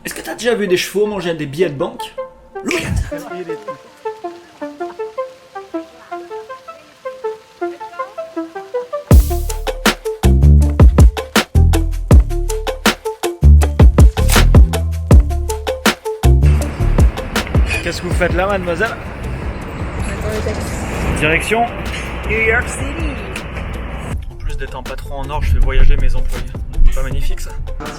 Est-ce que t'as déjà vu des chevaux manger des billets de banque? Qu'est-ce que vous faites là, mademoiselle? Direction New York City. En plus d'être un patron en or, je fais voyager mes employés. Pas magnifique ça?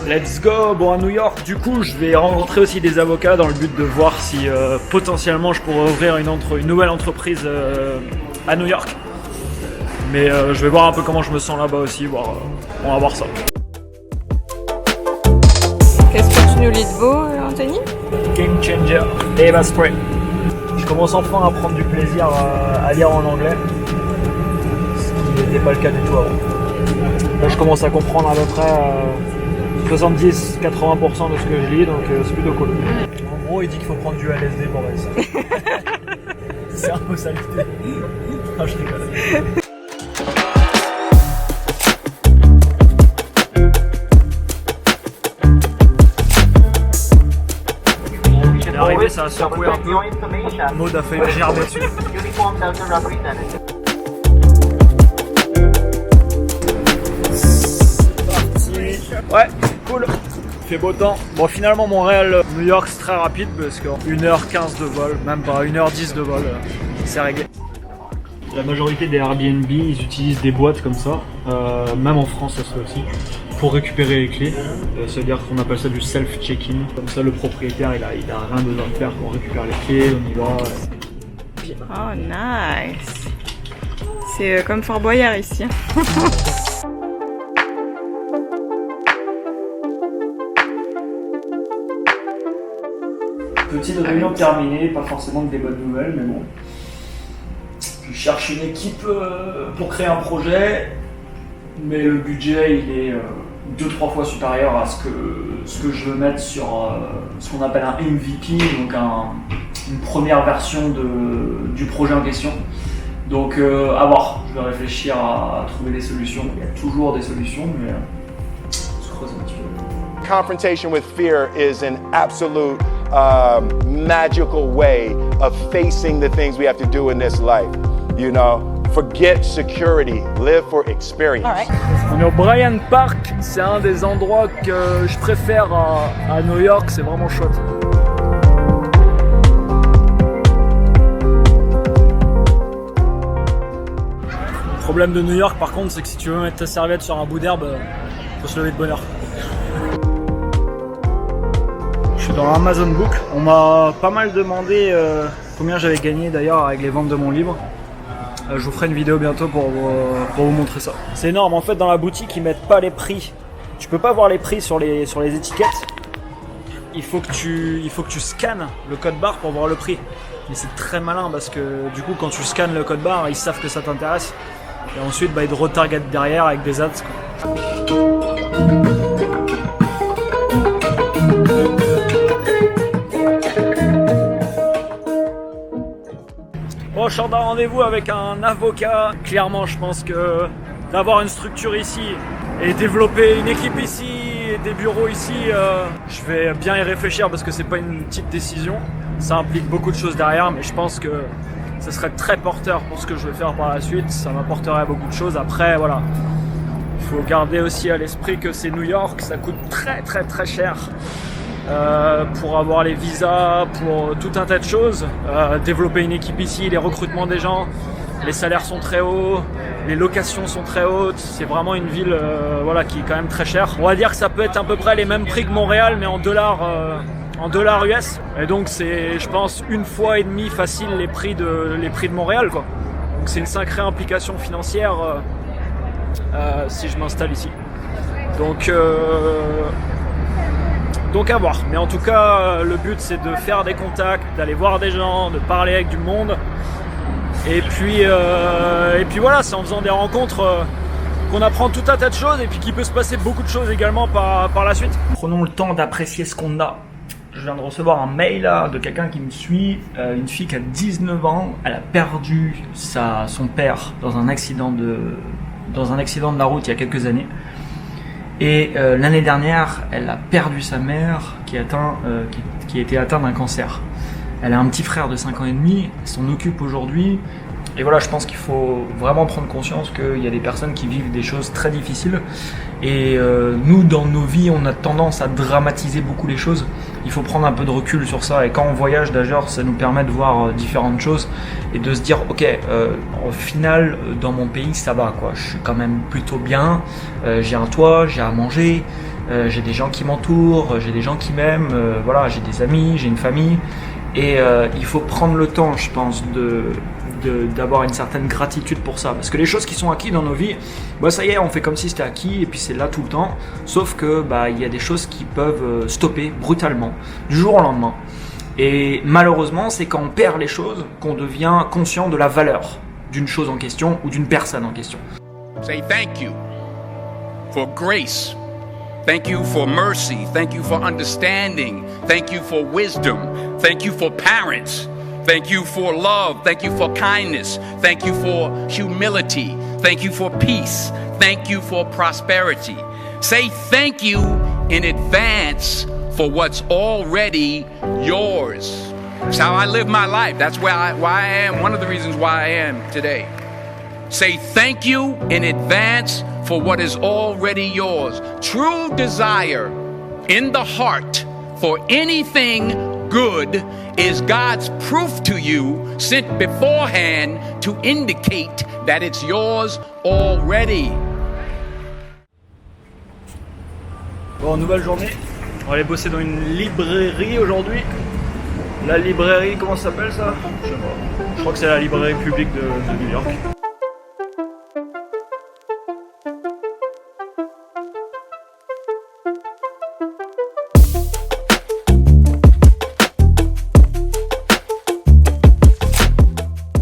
Let's go. Bon, à New York, du coup, je vais rencontrer aussi des avocats dans le but de voir si potentiellement je pourrais ouvrir une nouvelle entreprise à New York. Mais je vais voir un peu comment je me sens là-bas aussi, on va voir ça. Qu'est-ce que tu nous lis de beau, Anthony? Game Changer, Eva Spray. Je commence enfin à prendre du plaisir à lire en anglais, ce qui n'était pas le cas du tout avant. Là, je commence à comprendre à peu près 70-80% de ce que je lis, donc c'est plutôt cool. En gros, il dit qu'il faut prendre du LSD pour réussir. C'est un peu ça l'idée. Non, je rigole. Arrivé, ça a secoué un peu. Maud a fait une gerbe dessus. Ouais, cool. Il fait beau temps. Bon, finalement, Montréal, New York, c'est très rapide parce que 1h15 de vol, même pas 1h10 de vol, c'est réglé. La majorité des Airbnb, ils utilisent des boîtes comme ça, même en France, ça se fait aussi, pour récupérer les clés. C'est-à-dire qu'on appelle ça du self-check-in. Comme ça, le propriétaire, il a rien besoin de faire pour récupérer les clés, on y va. Oh, nice. C'est comme Fort Boyard ici. Petite réunion terminée, pas forcément que des bonnes nouvelles, mais bon. Je cherche une équipe pour créer un projet, mais le budget il est 2-3 fois supérieur à ce que je veux mettre sur ce qu'on appelle un MVP, donc une première version du projet en question. Donc à voir, je vais réfléchir à trouver des solutions. Il y a toujours des solutions, mais on se creuse un petit peu. Confrontation with fear is an absolute magical way of facing the things we have to do in this life. You know, forget security, live for experience. On est au Bryant Park, c'est un des endroits que je préfère à New York, c'est vraiment chouette. Le problème de New York par contre, c'est que si tu veux mettre ta serviette sur un bout d'herbe, faut se lever de bonne heure. Je suis dans Amazon Book, on m'a pas mal demandé combien j'avais gagné d'ailleurs avec les ventes de mon livre. Je vous ferai une vidéo bientôt pour vous montrer ça. C'est énorme, en fait dans la boutique ils mettent pas les prix. Tu peux pas voir les prix sur les étiquettes. Il faut que tu scannes le code barre pour voir le prix. Mais c'est très malin parce que du coup quand tu scannes le code barre, ils savent que ça t'intéresse. Et ensuite ils te retargetent derrière avec des ads, quoi. Bon, je sors d'un rendez-vous avec un avocat. Clairement, je pense que d'avoir une structure ici et développer une équipe ici et des bureaux ici, je vais bien y réfléchir parce que c'est pas une petite décision. Ça implique beaucoup de choses derrière, mais je pense que ça serait très porteur pour ce que je vais faire par la suite. Ça m'apporterait beaucoup de choses. Après, voilà, il faut garder aussi à l'esprit que c'est New York, ça coûte très très très cher. Pour avoir les visas, pour tout un tas de choses, développer une équipe ici, les recrutements des gens, les salaires sont très hauts, les locations sont très hautes, c'est vraiment une ville voilà, qui est quand même très chère. On va dire que ça peut être à peu près les mêmes prix que Montréal mais en dollars US, et donc c'est je pense 1,5 fois facile les prix de Montréal, quoi. Donc c'est une sacrée implication financière si je m'installe ici. Donc à voir, mais en tout cas le but c'est de faire des contacts, d'aller voir des gens, de parler avec du monde, et puis voilà, c'est en faisant des rencontres qu'on apprend tout un tas de choses et puis qu'il peut se passer beaucoup de choses également par la suite. Prenons le temps d'apprécier ce qu'on a. Je viens de recevoir un mail là, de quelqu'un qui me suit, une fille qui a 19 ans, elle a perdu son père dans un accident de la route il y a quelques années. Et l'année dernière, elle a perdu sa mère qui a été atteinte d'un cancer. Elle a un petit frère de 5 ans et demi, elle s'en occupe aujourd'hui. Et voilà, je pense qu'il faut vraiment prendre conscience qu'il y a des personnes qui vivent des choses très difficiles. Et nous, dans nos vies, on a tendance à dramatiser beaucoup les choses. Il faut prendre un peu de recul sur ça. Et quand on voyage d'ailleurs, ça nous permet de voir différentes choses et de se dire, ok, au final, dans mon pays, ça va, quoi. Je suis quand même plutôt bien. J'ai un toit, j'ai à manger, j'ai des gens qui m'entourent, j'ai des gens qui m'aiment. Voilà, j'ai des amis, j'ai une famille. Et il faut prendre le temps, je pense, d'avoir une certaine gratitude pour ça. Parce que les choses qui sont acquises dans nos vies, bah ça y est, on fait comme si c'était acquis et puis c'est là tout le temps. Sauf que bah il y a des choses qui peuvent stopper brutalement, du jour au lendemain. Et malheureusement, c'est quand on perd les choses qu'on devient conscient de la valeur d'une chose en question ou d'une personne en question. Say thank you for grace. Thank you for mercy. Thank you for understanding. Thank you for wisdom. Thank you for parents. Thank you for love. Thank you for kindness. Thank you for humility. Thank you for peace. Thank you for prosperity. Say thank you in advance for what's already yours. That's how I live my life. That's why I am. One of the reasons why I am today. Say thank you in advance for what is already yours. True desire in the heart for anything good is God's proof to you sent beforehand to indicate that it's yours already. Bon, nouvelle journée. On va aller bosser dans une librairie aujourd'hui. La librairie, comment ça s'appelle ça? Je sais pas. Je crois que c'est la librairie publique de New York.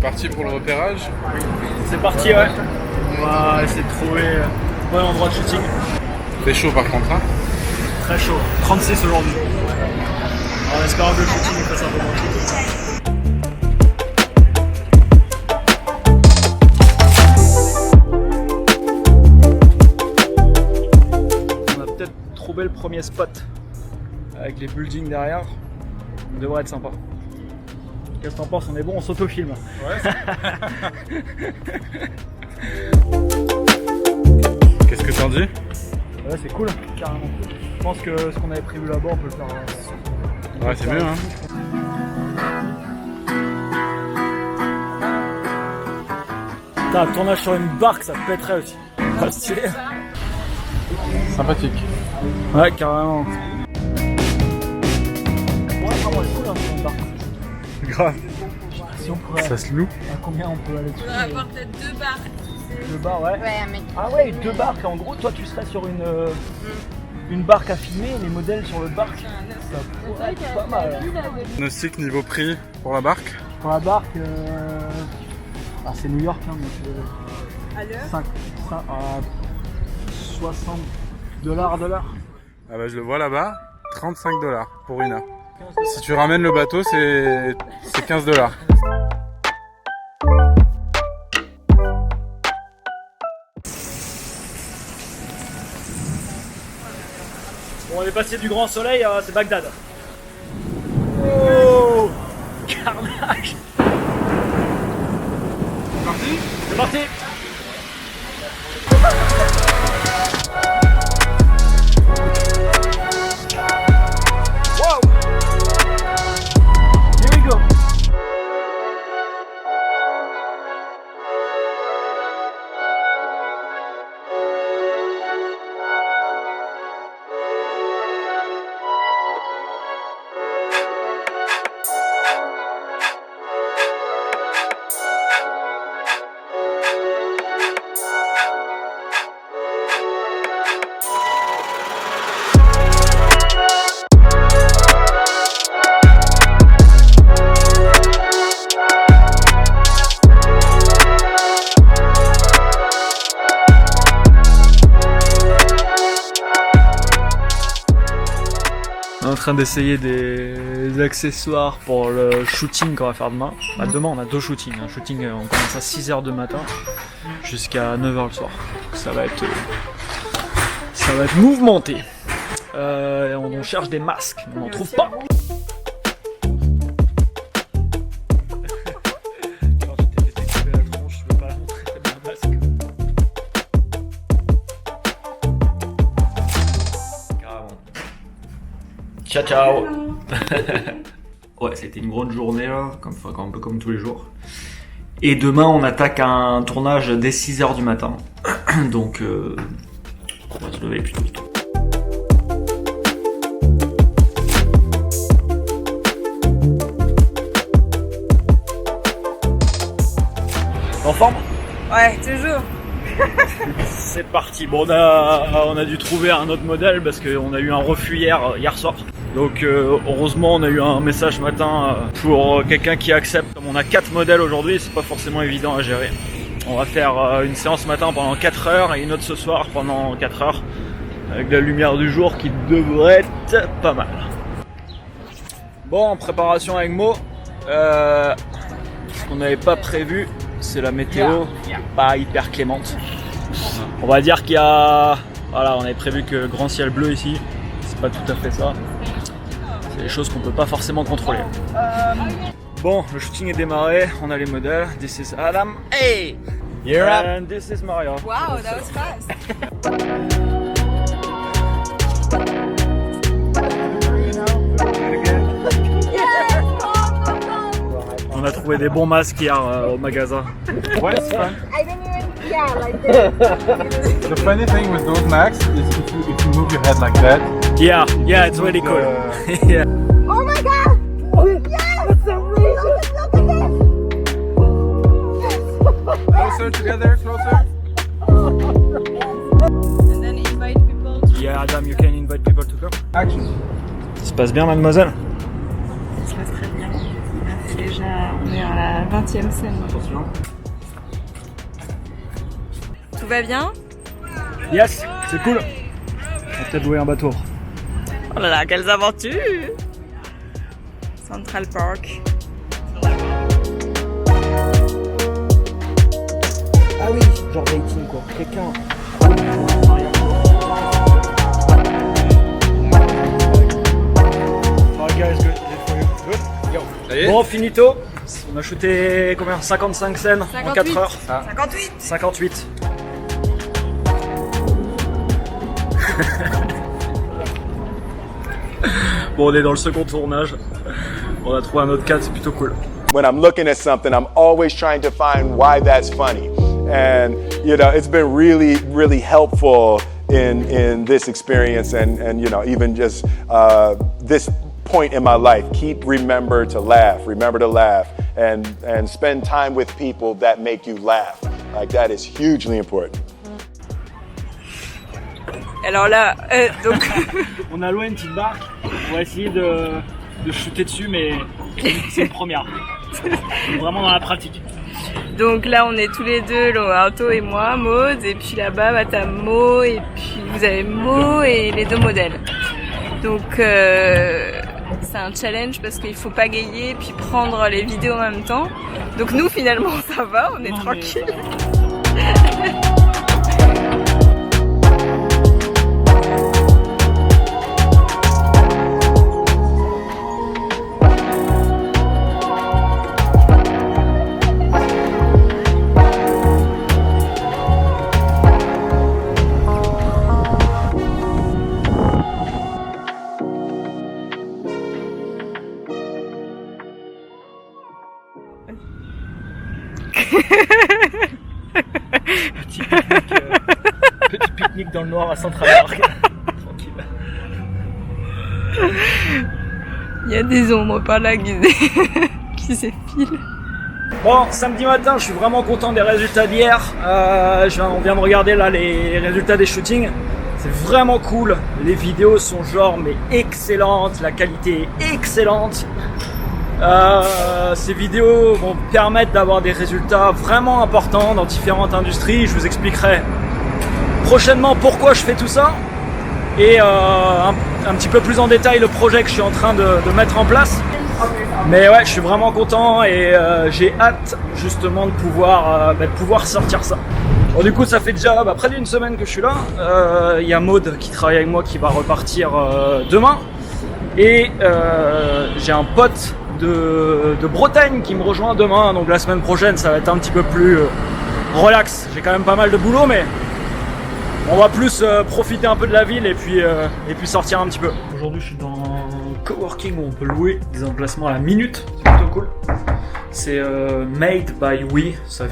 Parti pour le repérage. C'est parti, ouais. On va essayer de trouver un bon endroit de shooting. Fait chaud par contre, hein. Très chaud. 36 aujourd'hui. En espérant que le shooting fasse un peu moins chaud. On a peut-être trouvé le premier spot avec les buildings derrière. Ça devrait être sympa. Qu'est-ce que t'en penses? On est bon, on s'autofilme. Ouais. Qu'est-ce que t'en dis? Ouais, c'est cool, carrément. Je pense que ce qu'on avait prévu là-bas, on peut le faire. Ouais, c'est mieux, hein. Putain, un tournage sur une barque, ça pèterait aussi. Pas stylé. Sympathique. Ouais, carrément. Ouais, vraiment, c'est cool, hein, sur une barque. Grave. Si on pourrait. Ça se loue. À combien on peut aller dessus? On va avoir peut-être 2 barres. 2 barres, ouais. Ouais, un mec. Ah ouais, 2 barques. En gros, toi, tu serais sur une barque à filmer, les modèles sur l'autre barque. Ça pourrait être pas mal. Pronostic niveau prix pour la barque. Pour la barque, c'est New York, hein, donc À l'heure 60 dollars de l'heure. Ah bah je le vois là-bas, 35 $ pour une heure. Si tu ramènes le bateau, c'est 15 $. Bon, on est passé du grand soleil, c'est Bagdad. Oh, carnage. C'est parti ? C'est parti. Wow. Here we go. On est en train d'essayer des accessoires pour le shooting qu'on va faire demain. Bah, demain on a 2 shootings. Un shooting, on commence à 6h du matin jusqu'à 9h le soir. Ça va être Ça va être mouvementé. On cherche des masques, on n'en trouve pas. Quand je t'ai fait découper la tronche, je peux pas la montrer, t'as mis un masque. Carrément. Ciao ciao. Ouais, c'était une grande journée là, un peu comme tous les jours. Et demain, on attaque un tournage dès 6h du matin. Donc, on va se lever plutôt tôt. En forme? Ouais, toujours. C'est parti. Bon, on a dû trouver un autre modèle parce qu'on a eu un refus hier soir. Donc heureusement on a eu un message ce matin pour quelqu'un qui accepte. Comme on a 4 modèles aujourd'hui, c'est pas forcément évident à gérer. On va faire une séance ce matin pendant 4 heures et une autre ce soir pendant 4 heures avec la lumière du jour qui devrait être pas mal. Bon, en préparation avec Mo, ce qu'on n'avait pas prévu, c'est la météo pas hyper clémente. On va dire qu'il y a... Voilà, on avait prévu que grand ciel bleu ici, c'est pas tout à fait ça. C'est des choses qu'on peut pas forcément contrôler. Bon, le shooting est démarré, on a les modèles. This is Adam. Hey! You're up! And this is Mario. Wow, that was fast. On a trouvé des bons masques hier au magasin. Ouais, c'est fun. I didn't even, yeah, like this. The funny thing with those masks is if you move your head like that. Yeah, it's really cool. Yeah. Oh my god! Yes! It's amazing! Look at this! Closer together, closer. And then invite people to... Yeah, Adam, you can invite people to come. Action. Ça se passe bien, mademoiselle? Ça se passe très bien. Déjà, on est à la 20e scène. Attention. Tout va bien? Yes, c'est cool. On va peut-être louer un bateau. Oh là là, quelles aventures! Central Park. Ah oui, genre dating quoi. Quelqu'un. Alright guys, good. Is it for you? Good? Yo. Ça y est? Bon, finito. On a shooté combien? 55 scènes en 4 heures. 58. 58. Bon, on est dans le second tournage. On a trouvé un autre cadre, c'est plutôt cool. When I'm looking at something, I'm always trying to find why that's funny. And, you know, it's been really, really helpful in this experience and you know, even just this point in my life. Remember to laugh, and spend time with people that make you laugh. Like, that is hugely important. Alors là, donc... On a loué une petite barque. On va essayer de shooter dessus, mais c'est une première. Vraiment dans la pratique. Donc là, on est tous les deux, Loato et moi, Maud, et puis là-bas, bah, t'as Mo, et puis vous avez Mo et les 2 modèles. Donc c'est un challenge parce qu'il faut pagayer et puis prendre les vidéos en même temps. Donc nous, finalement, ça va, on est tranquille. Petit pique-nique dans le noir à Central Park. Tranquille. Il y a des ombres par là qui s'effilent. Bon, samedi matin, je suis vraiment content des résultats d'hier. On vient de regarder là les résultats des shootings. C'est vraiment cool. Les vidéos sont genre mais excellentes, la qualité est excellente. Ces vidéos vont permettre d'avoir des résultats vraiment importants dans différentes industries. Je vous expliquerai prochainement pourquoi je fais tout ça et un petit peu plus en détail le projet que je suis en train de mettre en place. Mais ouais, je suis vraiment content et j'ai hâte justement de pouvoir sortir ça. Bon, du coup, ça fait déjà près d'une semaine que je suis là. Il y a Maud qui travaille avec moi qui va repartir demain. Et j'ai un pote de Bretagne qui me rejoint demain. Donc la semaine prochaine, ça va être un petit peu plus relax. J'ai quand même pas mal de boulot, mais on va plus profiter un peu de la ville et puis sortir un petit peu. Aujourd'hui, je suis dans un coworking où on peut louer des emplacements à la minute. C'est plutôt cool. C'est made by We, c'est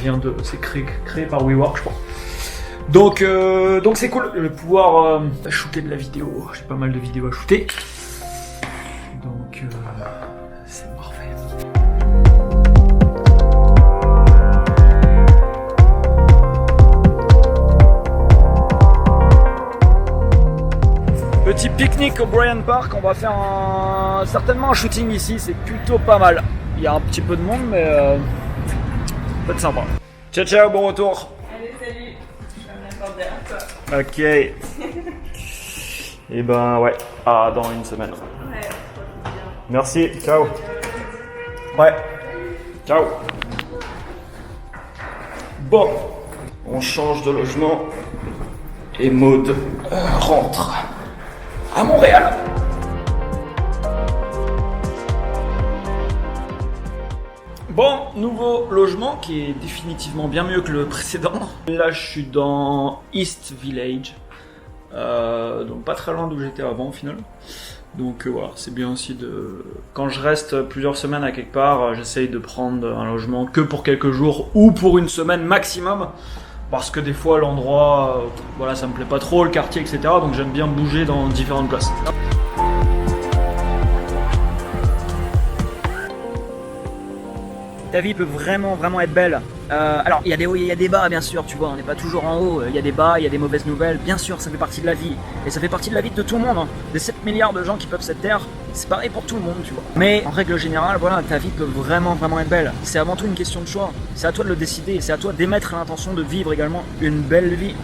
créé par WeWork, je crois. Donc c'est cool, je vais pouvoir shooter de la vidéo. J'ai pas mal de vidéos à shooter. Donc c'est parfait. Petit pique-nique au Bryant Park, on va faire certainement un shooting ici, c'est plutôt pas mal. Il y a un petit peu de monde, mais peut être sympa. Ciao ciao, bon retour. Allez, salut. Je vais me la porte derrière toi. Ok. Et ben ouais, dans une semaine. Ouais, bien. Merci, ciao. Ouais, ciao. Bon, on change de logement et Maud rentre à Montréal. Bon, nouveau logement qui est définitivement bien mieux que le précédent. Là, je suis dans East Village, donc pas très loin d'où j'étais avant au final. Donc voilà, c'est bien aussi quand je reste plusieurs semaines à quelque part, j'essaye de prendre un logement que pour quelques jours ou pour une semaine maximum. Parce que des fois l'endroit, voilà, ça me plaît pas trop, le quartier, etc. Donc j'aime bien bouger dans différentes places. Ta vie peut vraiment être belle. Alors, il y a des hauts et il y a des bas, bien sûr, tu vois, on n'est pas toujours en haut. Il y a des bas, il y a des mauvaises nouvelles, bien sûr, ça fait partie de la vie. Et ça fait partie de la vie de tout le monde. Hein. Des 7 milliards de gens qui peuplent cette terre, c'est pareil pour tout le monde, tu vois. Mais en règle générale, voilà, ta vie peut vraiment être belle. C'est avant tout une question de choix. C'est à toi de le décider, c'est à toi d'émettre l'intention de vivre également une belle vie.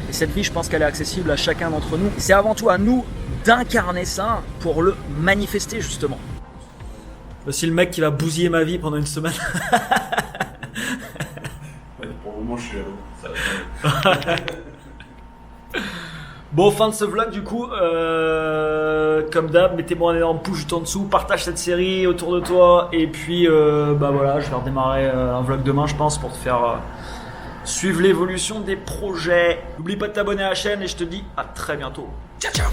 Et cette vie, je pense qu'elle est accessible à chacun d'entre nous. C'est avant tout à nous d'incarner ça pour le manifester, justement. Voici le mec qui va bousiller ma vie pendant une semaine. Pour le moment, je suis à l'eau. Bon, fin de ce vlog du coup. Comme d'hab, mettez-moi un énorme pouce juste en dessous. Partage cette série autour de toi. Et puis, bah voilà, je vais redémarrer un vlog demain, je pense, pour te faire suivre l'évolution des projets. N'oublie pas de t'abonner à la chaîne et je te dis à très bientôt. Ciao, ciao!